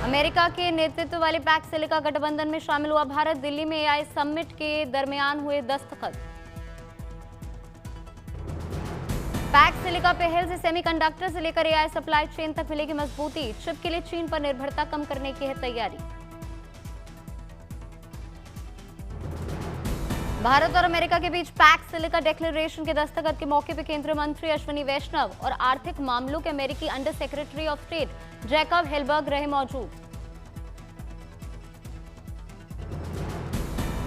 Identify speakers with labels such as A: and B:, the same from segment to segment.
A: America के नेतृत्व वाले पैक्स सिलिका गठबंधन में शामिल हुआ भारत। दिल्ली में एआई समिट के दरमियान हुए दस्तखत। पैक्स सिलिका पहल से सेमीकंडक्टर से लेकर एआई सप्लाई चेन तक मिलेगी मजबूती। चिप के लिए चीन पर निर्भरता कम करने की है तैयारी। भारत और अमेरिका के बीच पैक्स सिलिका डिक्लेरेशन के दस्तखत के मौके पर केंद्रीय मंत्री अश्विनी वैष्णव और आर्थिक मामलों के अमेरिकी under secretary of state Jacob Helberg रहे मौजूद।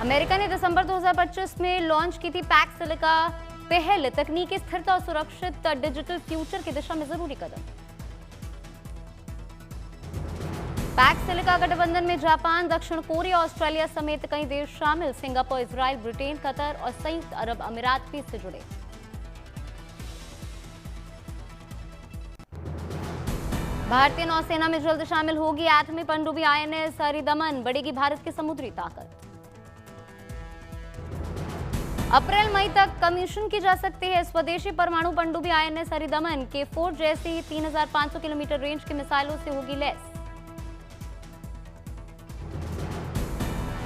A: अमेरिका ने दिसंबर 2025 में लॉन्च की थी पैक्स सिलिका पहल। तकनीकी स्थिरता और सुरक्षित डिजिटल फ्यूचर की दिशा में जरूरी कदम। पैक्स सिलिका गठबंधन में जापान, दक्षिण कोरिया, ऑस्ट्रेलिया समेत कई देश शामिल। सिंगापुर, इजराइल, ब्रिटेन, कतर और संयुक्त अरब अमीरात भी इससे जुड़े। भारतीय नौसेना में जल्द शामिल होगी एटमी पनडुब्बी आईएनएस हरिदमन। बढ़ेगी भारत की समुद्री ताकत। अप्रैल मई तक कमीशन की जा सकती है स्वदेशी परमाणु पनडुब्बी आईएनएस हरिदमन। K4 जैसी 3500 किलोमीटर रेंज की मिसाइलों से होगी लैस।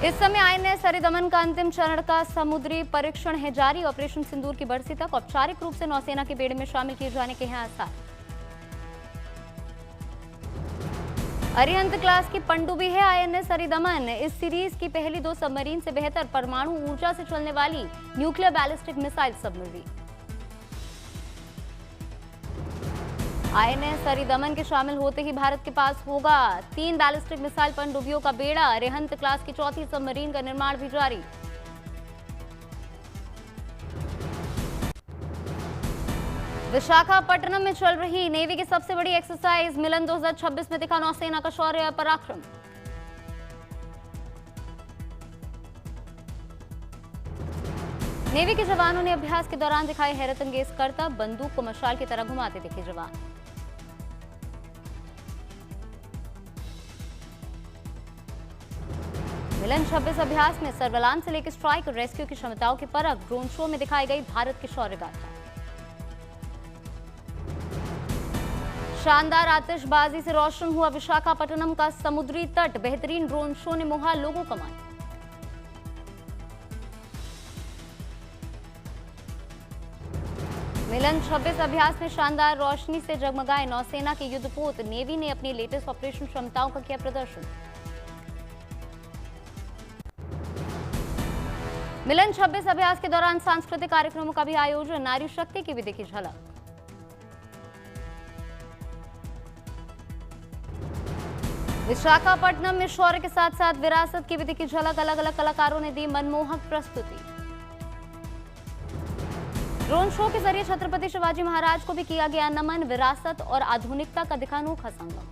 A: इस समय आईएनएस हरिदमन का अंतिम चरण का समुद्री परीक्षण है जारी। ऑपरेशन सिंदूर की बरसी तक औपचारिक रूप से नौसेना के बेड़े में शामिल किए जाने के हैं आसार। अरिहंत क्लास की पनडुब्बी है आईएनएस हरिदमन। इस सीरीज की पहली 2 सबमरीन से बेहतर परमाणु ऊर्जा से चलने वाली nuclear ballistic missile submarine. INS Aridhaman के शामिल होते ही भारत के पास होगा 3 बैलिस्टिक मिसाइल पनडुब्बियों का बेड़ा। अरिहंत क्लास की 4थी सबमरीन का निर्माण भी जारी। विशाखापट्टनम में चल रही नेवी की सबसे बड़ी एक्सरसाइज मिलन 2026 में दिखा नौसेना का शौर्य पराक्रम। नेवी के जवानों ने अभ्यास के दौरान दिखाए हैरतअंगेज करतब। बंदूक को मशाल की तरह घुमाते दिखे जवान। मिलन 26 अभ्यास में सर्विलांस से लेकर स्ट्राइक और रेस्क्यू की क्षमताओं की परख। ड्रोन शो में दिखाई गई भारत की शौर्य गाथा। शानदार आतिशबाजी से रोशन हुआ विशाखापट्टनम का समुद्री तट। बेहतरीन ड्रोन शो ने मोहा लोगों का मन। मिलन 26 अभ्यास में शानदार रोशनी से जगमगाए नौसेना के युद्धपोत। नेवी ने अपनी लेटेस्ट ऑपरेशन क्षमताओं का किया प्रदर्शन। मिलन 26 अभ्यास के दौरान सांस्कृतिक कार्यक्रमों का भी आयोजन। नारी शक्ति की भी दिखी झलक। विशाखापट्टनम में शौर्य के साथ साथ विरासत की भी दिखी झलक। अलग अलग कलाकारों ने दी मनमोहक प्रस्तुति। ड्रोन शो के जरिए छत्रपति शिवाजी महाराज को भी किया गया नमन। विरासत और आधुनिकता का दिखा अनोखा संगम।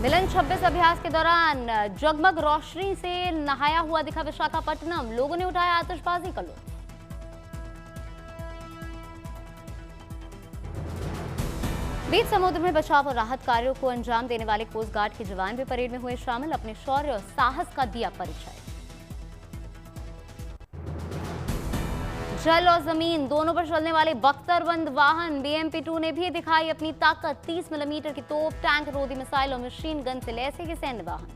A: मिलन 26 अभ्यास के दौरान जगमग रोशनी से नहाया हुआ दिखा विशाखापट्टनम। लोगों ने उठाया आतिशबाजी का लुत्फ। बीच समुद्र में बचाव और राहत कार्यों को अंजाम देने वाले कोस्ट गार्ड के जवान भी परेड में हुए शामिल। अपने शौर्य और साहस का दिया परिचय। जल और जमीन दोनों पर चलने वाले बख्तरबंद वाहन BMP-2 ने भी दिखाई अपनी ताकत। 30 मिलीमीटर की तोप, टैंक रोधी मिसाइल और मशीन गन से लैस है सैन्य वाहन।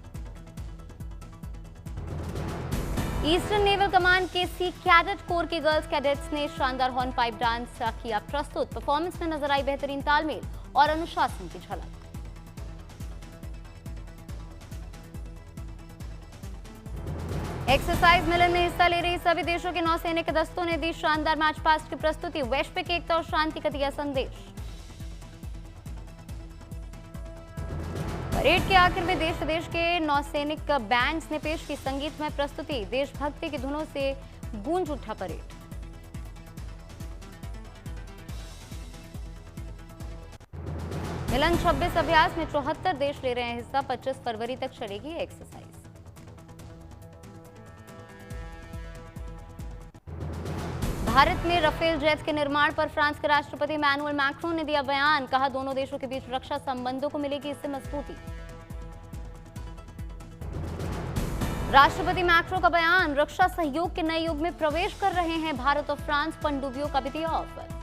A: ईस्टर्न नेवल कमांड के सी कैडेट कोर के गर्ल्स कैडेट्स ने शानदार हॉर्न पाइप डांस किया प्रस्तुत। परफॉर्मेंस में नजर आई बेहतरीन तालमेल और अनुशासन की झलक। एक्सरसाइज मिलन में हिस्सा ले रही सभी देशों के नौसैनिक दस्तों ने दी शानदार मैच पास्ट की प्रस्तुति। वैश्विक एकता और शांति का दिया संदेश। परेड के आखिर में देश विदेश के नौसैनिक बैंड्स ने पेश की संगीतमय प्रस्तुति। देशभक्ति की धुनों से गूंज उठा परेड। मिलन 26 अभ्यास में 74 देश ले रहे हैं हिस्सा। 25 फरवरी तक चलेगी एक्सरसाइज। भारत में राफेल जेट के निर्माण पर फ्रांस के राष्ट्रपति इमैनुअल मैक्रोन ने दिया बयान। कहा दोनों देशों के बीच रक्षा संबंधों को मिलेगी इससे मजबूती। राष्ट्रपति मैक्रोन का बयान। रक्षा सहयोग के नए युग में प्रवेश कर रहे हैं भारत और फ्रांस। पनडुब्बियों का भी दिया ऑफर।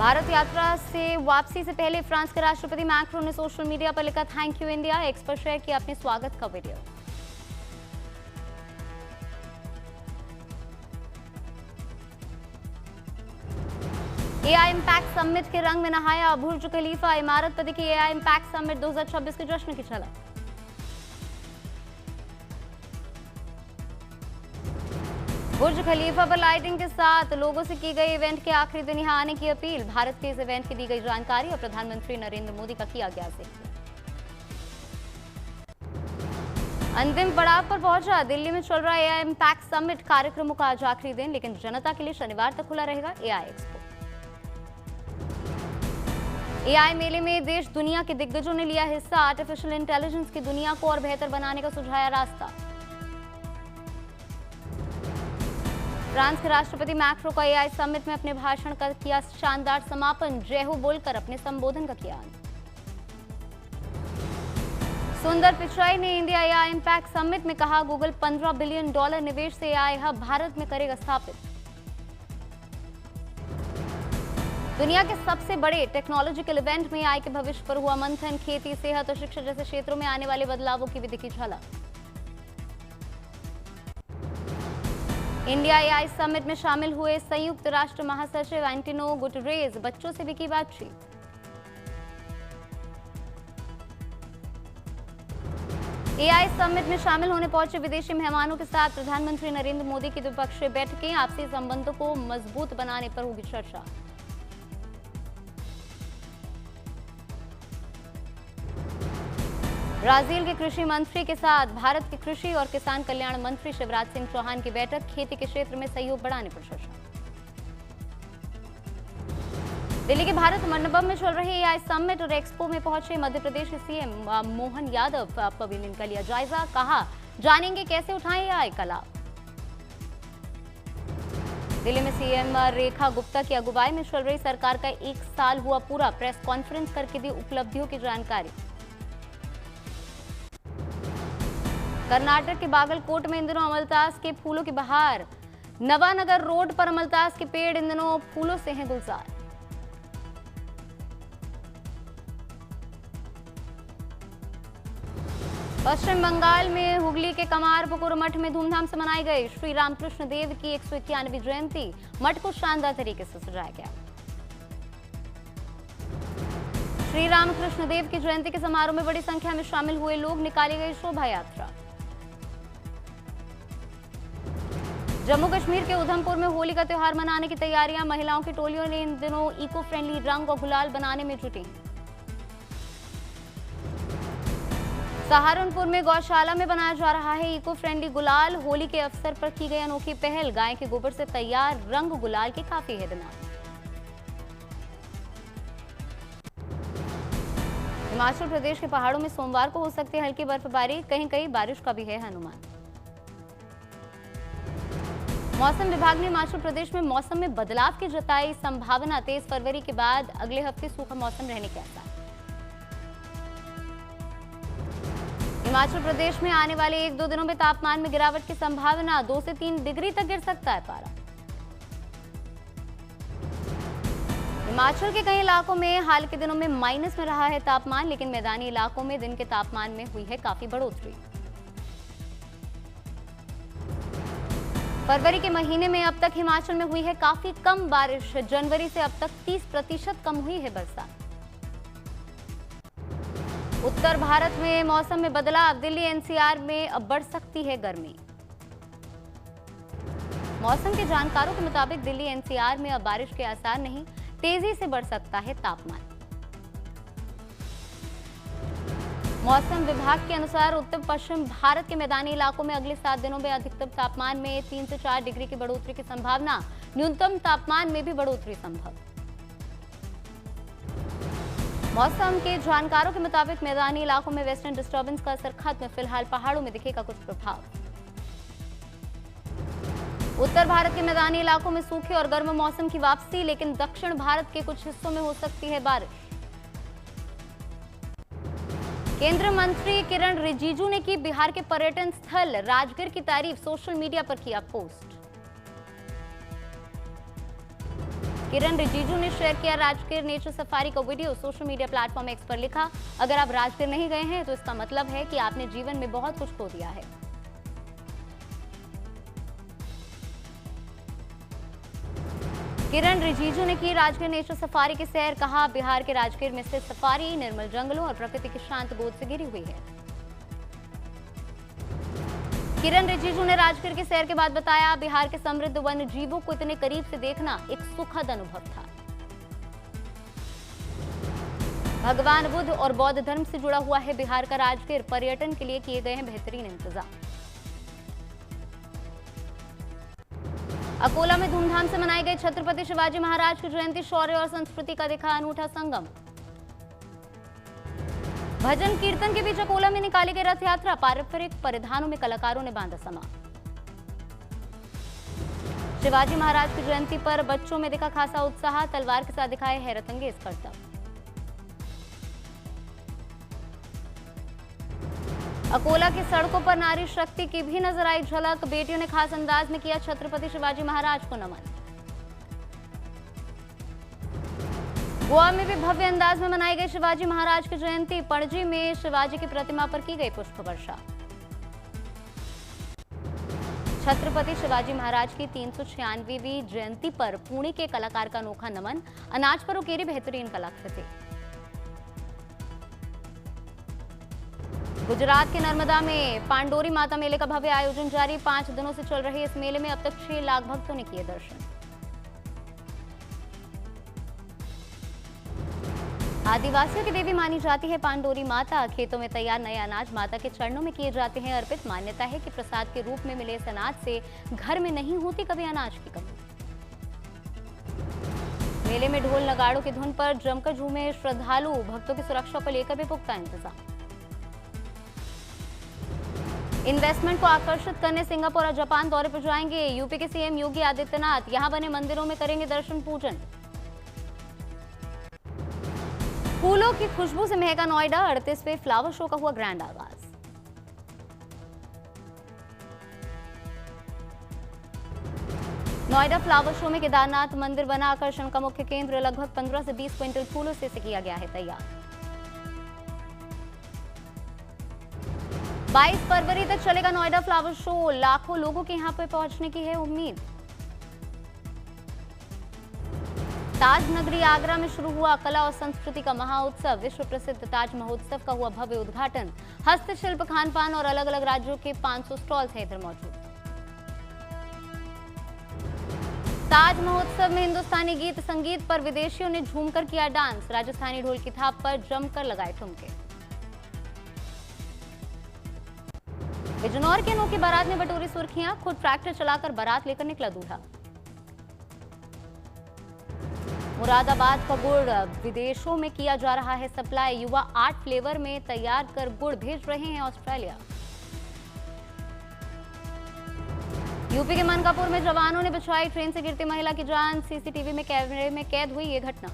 A: भारत यात्रा से वापसी से पहले फ्रांस के राष्ट्रपति मैक्रो ने सोशल मीडिया पर लिखा थैंक यू इंडिया, एक्स पर शेयर किया अपने स्वागत का वीडियो। एआई इम्पैक्ट समिट के रंग में नहाया बुर्ज खलीफा, इमारत पर दिखी एआई इम्पैक्ट समिट 2026 के जश्न की झलक। बुर्ज खलीफा पर लाइटिंग के साथ लोगों से की गई इवेंट के आखिरी दिन यहां आने की अपील, भारत के इस इवेंट की दी गई जानकारी और प्रधानमंत्री नरेंद्र मोदी का किया गया जिक्र। अंतिम पड़ाव पर पहुंचा दिल्ली में चल रहा एआई इम्पैक्ट समिट, कार्यक्रमों का आज आखिरी दिन, लेकिन जनता के लिए शनिवार तक खुला रहेगा एआई एक्सपो। एआई मेले में देश दुनिया के दिग्गजों ने लिया हिस्सा, आर्टिफिशियल इंटेलिजेंस की दुनिया को और बेहतर बनाने का सुझाया रास्ता। फ्रांस के राष्ट्रपति मैक्रो का एआई समिट में अपने भाषण का किया शानदार समापन, जय हो बोलकर अपने संबोधन का किया अंत। सुंदर पिचाई ने इंडिया एआई इम्पैक्ट समिट में कहा गूगल $15 बिलियन निवेश से एआई हब भारत में करेगा स्थापित। दुनिया के सबसे बड़े टेक्नोलॉजिकल इवेंट में एआई के भविष्य पर हुआ मंथन, खेती, सेहत और शिक्षा जैसे क्षेत्रों में आने वाले बदलावों की भी दिखी झलक। इंडिया एआई समिट में शामिल हुए संयुक्त राष्ट्र महासचिव एंटोनियो गुटेरेस, बच्चों से भी की बातचीत। एआई समिट में शामिल होने पहुंचे विदेशी मेहमानों के साथ प्रधानमंत्री नरेंद्र मोदी की द्विपक्षीय बैठकें, आपसी संबंधों को मजबूत बनाने पर होगी चर्चा। ब्राजील के कृषि मंत्री के साथ भारत के कृषि और किसान कल्याण मंत्री शिवराज सिंह चौहान की बैठक, खेती के क्षेत्र में सहयोग बढ़ाने पर चर्चा। दिल्ली के भारत मंडपम में चल रहे एआई समिट और एक्सपो में पहुंचे मध्य प्रदेश के सीएम मोहन यादव, पवेलियन का लिया जायजा, कहा जानेंगे कैसे उठाएं एआई का लाभ। दिल्ली में सीएम रेखा गुप्ता की अगुवाई में चल रही सरकार का 1 साल हुआ पूरा, प्रेस कॉन्फ्रेंस करके दी उपलब्धियों की जानकारी। कर्नाटक के बागलकोट में इन दिनों अमलतास के फूलों की बहार, नवानगर रोड पर अमलतास के पेड़ इन दिनों फूलों से हैं गुलजार। पश्चिम बंगाल में हुगली के कमारपुकुर मठ में धूमधाम से मनाई गई श्री रामकृष्ण देव की 191वीं जयंती, मठ को शानदार तरीके से सजाया गया। श्री रामकृष्ण देव की जयंती के समारोह में बड़ी संख्या में शामिल हुए लोग, निकाली गई शोभा यात्रा। जम्मू कश्मीर के उधमपुर में होली का त्योहार मनाने की तैयारियां, महिलाओं की टोलियों ने इन दिनों इको फ्रेंडली रंग और गुलाल बनाने में जुटी। सहारनपुर में गौशाला में बनाया जा रहा है इको फ्रेंडली गुलाल, होली के अवसर पर की गई अनोखी पहल, गाय के गोबर से तैयार रंग गुलाल की काफी है डिमांड। हिमाचल प्रदेश के पहाड़ों में सोमवार को हो सकती है हल्की बर्फबारी, कहीं कहीं बारिश का भी है अनुमान। मौसम विभाग ने हिमाचल प्रदेश में मौसम में बदलाव की जताई संभावना, 23 फरवरी के बाद अगले हफ्ते सूखा मौसम रहने के आसार। हिमाचल प्रदेश में आने वाले 1-2 दिनों में तापमान में गिरावट की संभावना, 2 से 3 डिग्री तक गिर सकता है पारा। हिमाचल के कई इलाकों में हाल के दिनों में माइनस में रहा है तापमान, लेकिन मैदानी इलाकों में दिन के तापमान में हुई है काफी बढ़ोतरी। फरवरी के महीने में अब तक हिमाचल में हुई है काफी कम बारिश, जनवरी से अब तक 30% कम हुई है बरसात। उत्तर भारत में मौसम में बदलाव, दिल्ली एनसीआर में अब बढ़ सकती है गर्मी। मौसम के जानकारों के मुताबिक दिल्ली एनसीआर में अब बारिश के आसार नहीं, तेजी से बढ़ सकता है तापमान। मौसम विभाग के अनुसार उत्तर पश्चिम भारत के मैदानी इलाकों में अगले 7 दिनों में अधिकतम तापमान में 3 से 4 डिग्री की बढ़ोतरी की संभावना, न्यूनतम तापमान में भी बढ़ोतरी संभव। मौसम के जानकारों के मुताबिक मैदानी इलाकों में वेस्टर्न डिस्टर्बेंस का असर खत्म, फिलहाल पहाड़ों में दिखेगा कुछ प्रभाव। उत्तर भारत के मैदानी इलाकों में सूखे और गर्म मौसम की वापसी, लेकिन दक्षिण भारत के कुछ हिस्सों में हो सकती है बारिश। केंद्रीय मंत्री किरण रिजिजू ने की बिहार के पर्यटन स्थल राजगीर की तारीफ, सोशल मीडिया पर किया पोस्ट। किरण रिजिजू ने शेयर किया राजगीर नेचर सफारी का video. Social media platform x पर लिखा, अगर आप राजगीर नहीं गए हैं तो इसका मतलब है कि आपने जीवन में बहुत कुछ खो दिया है। किरण रिजिजू ने की राजगीर नेचर सफारी की सैर। कहा, बिहार के राजगीर में स्थित सफारी निर्मल जंगलों और प्रकृति की शांत गोद से घिरी हुई है। किरण रिजिजू ने राजगीर की सैर के बाद बताया, बिहार के समृद्ध वन्य जीवों को इतने करीब से देखना एक सुखद अनुभव था। भगवान बुद्ध और बौद्ध धर्म से जुड़ा हुआ है बिहार का राजगीर। पर्यटन के लिए किए गए हैं बेहतरीन इंतजाम। अकोला में धूमधाम से मनाई गई छत्रपति शिवाजी महाराज की जयंती। शौर्य और संस्कृति का दिखा अनूठा संगम। भजन कीर्तन के बीच अकोला में निकाली गई रथ यात्रा। पारंपरिक परिधानों में कलाकारों ने बांधा समा। शिवाजी महाराज की जयंती पर बच्चों में दिखा खासा उत्साह। तलवार के साथ दिखाए हैरतअंगेज करतब। अकोला की सड़कों पर नारी शक्ति की भी नजर आई झलक। बेटियों ने खास अंदाज में किया छत्रपति शिवाजी महाराज को नमन। गोवा में भी भव्य अंदाज में मनाई गई शिवाजी महाराज की जयंती। पणजी में शिवाजी की प्रतिमा पर की गई पुष्प वर्षा। छत्रपति शिवाजी महाराज की 396वीं जयंती पर पुणे के कलाकार का अनोखा नमन। अनाज पर उकेरी बेहतरीन कलाकृति। गुजरात के नर्मदा में पांडोरी माता मेले का भव्य आयोजन जारी। 5 दिनों से चल रहे इस मेले में अब तक 6 लाख भक्तों ने किए दर्शन। आदिवासियों की देवी मानी जाती है पांडोरी माता। खेतों में तैयार नए अनाज माता के चरणों में किए जाते हैं अर्पित। मान्यता है कि प्रसाद के रूप में मिले इस अनाज से घर में नहीं होती कभी अनाज की कमी। मेले में ढोल नगाड़ों की धुन पर जमकर झूमे श्रद्धालु। भक्तों की सुरक्षा को लेकर भी पुख्ता इंतजाम। इन्वेस्टमेंट को आकर्षित करने सिंगापुर और जापान दौरे पर जाएंगे यूपी के सीएम योगी आदित्यनाथ। यहां बने मंदिरों में करेंगे दर्शन पूजन। फूलों की खुशबू से महका नोएडा। 38वें फ्लावर शो का हुआ ग्रैंड आगाज। नोएडा फ्लावर शो में केदारनाथ मंदिर बना आकर्षण का मुख्य केंद्र। लगभग 15 से 20 क्विंटल फूलों से किया गया है तैयार। 22 फरवरी तक चलेगा नोएडा फ्लावर शो। लाखों लोगों के यहां पर पहुंचने की है उम्मीद। ताज नगरी आगरा में शुरू हुआ कला और संस्कृति का महाउत्सव। विश्व प्रसिद्ध ताज महोत्सव का हुआ भव्य उद्घाटन। हस्तशिल्प, खान पान और अलग अलग राज्यों के 500 स्टॉल्स हैं इधर मौजूद। ताज महोत्सव में हिंदुस्तानी गीत संगीत पर विदेशियों ने झूमकर किया डांस। राजस्थानी ढोल की थाप पर जमकर लगाए ठुमके। बिजनौर के अनोखी बारात ने बटोरी सुर्खियां। खुद ट्रैक्टर चलाकर बारात लेकर निकला दूल्हा। मुरादाबाद का गुड़ विदेशों में किया जा रहा है सप्लाई। युवा 8 फ्लेवर में तैयार कर गुड़ भेज रहे हैं ऑस्ट्रेलिया। यूपी के मनकापुर में जवानों ने बचाई ट्रेन से गिरती महिला की जान। सीसीटीवी में कैमरे में कैद हुई ये घटना।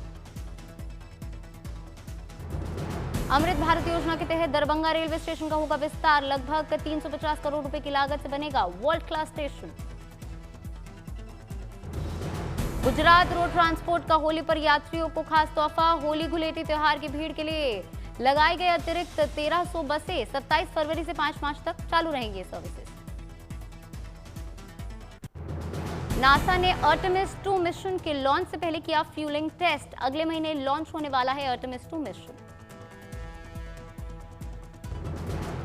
A: अमृत भारत योजना के तहत दरभंगा रेलवे स्टेशन का होगा विस्तार। लगभग 350 करोड़ रुपए की लागत से बनेगा world class station. Gujarat road transport का होली पर यात्रियों को खास तोहफा। होली गुलेटी त्योहार की भीड़ के लिए लगाई गई अतिरिक्त 1300 बसें। 27 फरवरी से 5 मार्च तक चालू रहेंगी सर्विसेज। नासा ने आर्टेमिस 2 मिशन के लॉन्च से पहले किया फ्यूलिंग टेस्ट। अगले महीने लॉन्च होने वाला है आर्टेमिस 2 मिशन।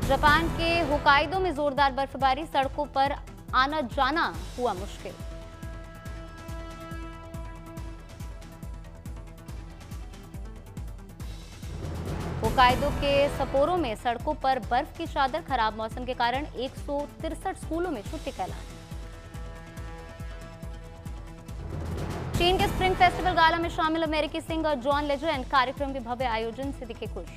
A: जापान के होकाइडो में जोरदार बर्फबारी। सड़कों पर आना जाना हुआ मुश्किल। होकाइडो के सपोरो में सड़कों पर बर्फ की चादर। खराब मौसम के कारण 163 स्कूलों में छुट्टी का ऐलान। चीन के स्प्रिंग फेस्टिवल गाला में शामिल अमेरिकी सिंगर जॉन लेजेंड। कार्यक्रम के भव्य आयोजन से दिखे खुश।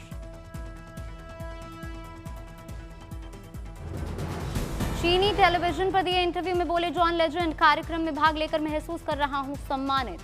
A: चीनी टेलीविजन पर दिए इंटरव्यू में बोले जॉन लेजेंड, कार्यक्रम में भाग लेकर महसूस कर रहा हूं सम्मानित।